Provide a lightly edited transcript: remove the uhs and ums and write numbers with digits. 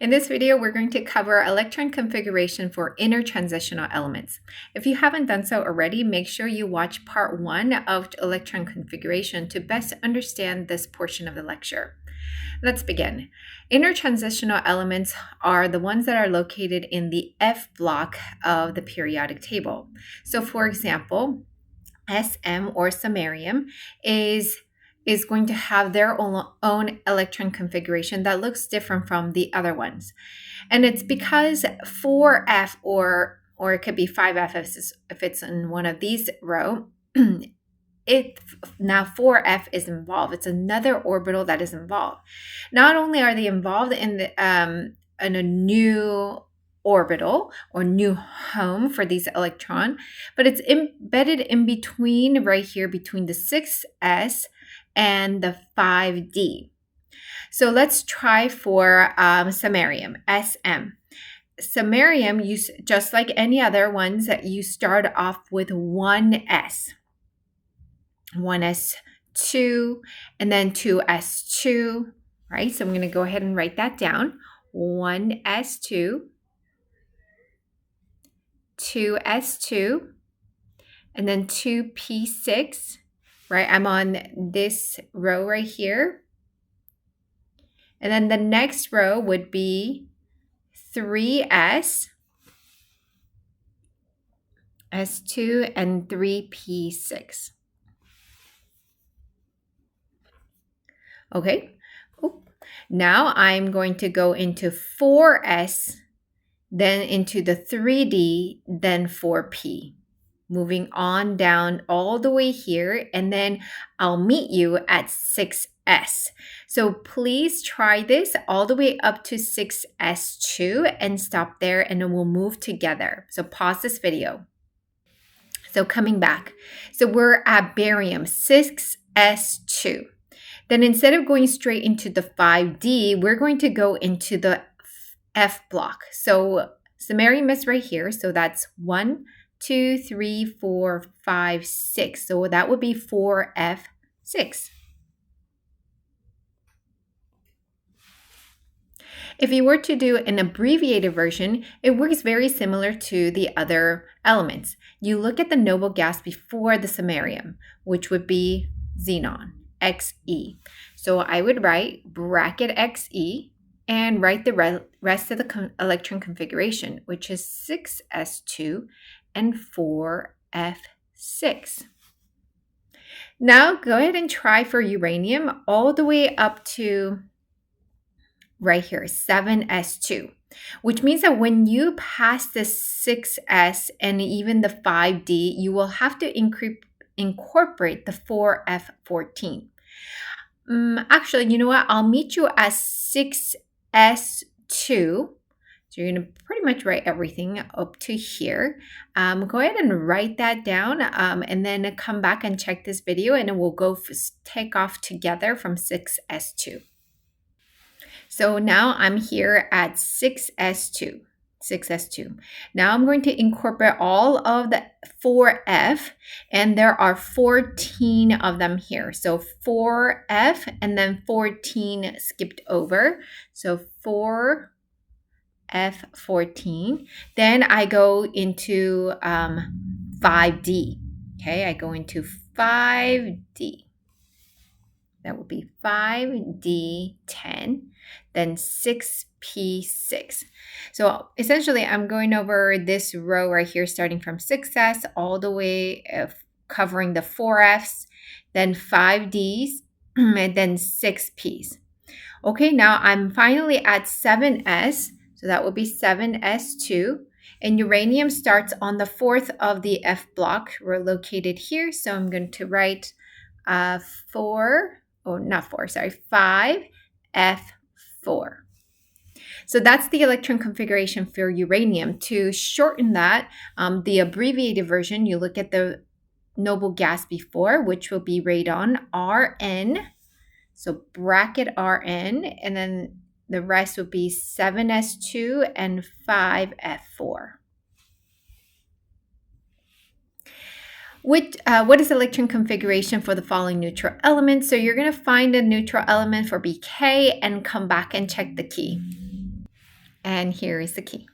In this video, we're going to cover electron configuration for inner transitional elements. If you haven't done so already, make sure you watch part 1 of electron configuration to best understand this portion of the lecture. Let's begin. Inner transitional elements are the ones that are located in the F block of the periodic table. So for example, Sm or samarium is going to have their own electron configuration that looks different from the other ones. And it's because 4F or it could be 5F if it's in one of these row, now 4F is involved. It's another orbital that is involved. Not only are they involved in a new orbital or new home for these electron, but it's embedded in between right here between the 6s and the 5d. So let's try for samarium, Sm. Samarium, just like any other ones, that you start off with 1s, 1s2, and then 2s2, right? So I'm going to go ahead and write that down. 1s2, 2s2, and then 2p6, right? I'm on this row right here. And then the next row would be 3s, s2, and 3p6. Okay. Now I'm going to go into 4s, then into the 3d, then 4p. Moving on down all the way here, and then I'll meet you at 6s. So please try this all the way up to 6s2 and stop there, and then we'll move together. So pause this video. So coming back. So we're at barium, 6s2. Then instead of going straight into the 5d, we're going to go into the F block. So samarium is right here. So that's 1, 2, 3, 4, 5, 6. So that would be 4F6. If you were to do an abbreviated version, it works very similar to the other elements. You look at the noble gas before the samarium, which would be xenon, Xe. So I would write bracket Xe and write the rest of the electron configuration, which is 6s2 and 4f6. Now go ahead and try for uranium all the way up to right here, 7s2, which means that when you pass the 6s and even the 5d, you will have to incorporate the 4f14. Actually, you know what? I'll meet you at 6s2. So you're going to pretty much write everything up to here. Go ahead and write that down and then come back and check this video, and we'll go take off together from 6s2. So now I'm here at 6s2. Now I'm going to incorporate all of the 4f, and there are 14 of them here. So 4f and then 14 skipped over. So 4f14. Then I go into 5d. Okay, I go into 5d. That would be 5d10, then 6p6. So essentially, I'm going over this row right here, starting from 6s all the way, covering the 4fs, then 5ds, and then 6ps. Okay, now I'm finally at 7s, so that would be 7s2. And uranium starts on the 4th of the F block. We're located here, so I'm going to write 5f4. So that's the electron configuration for uranium. To shorten that, the abbreviated version, you look at the noble gas before, which will be radon, Rn. So bracket Rn, and then the rest would be 7s2 and 5f4. What is electron configuration for the following neutral elements? So you're going to find a neutral element for BK and come back and check the key. And here is the key.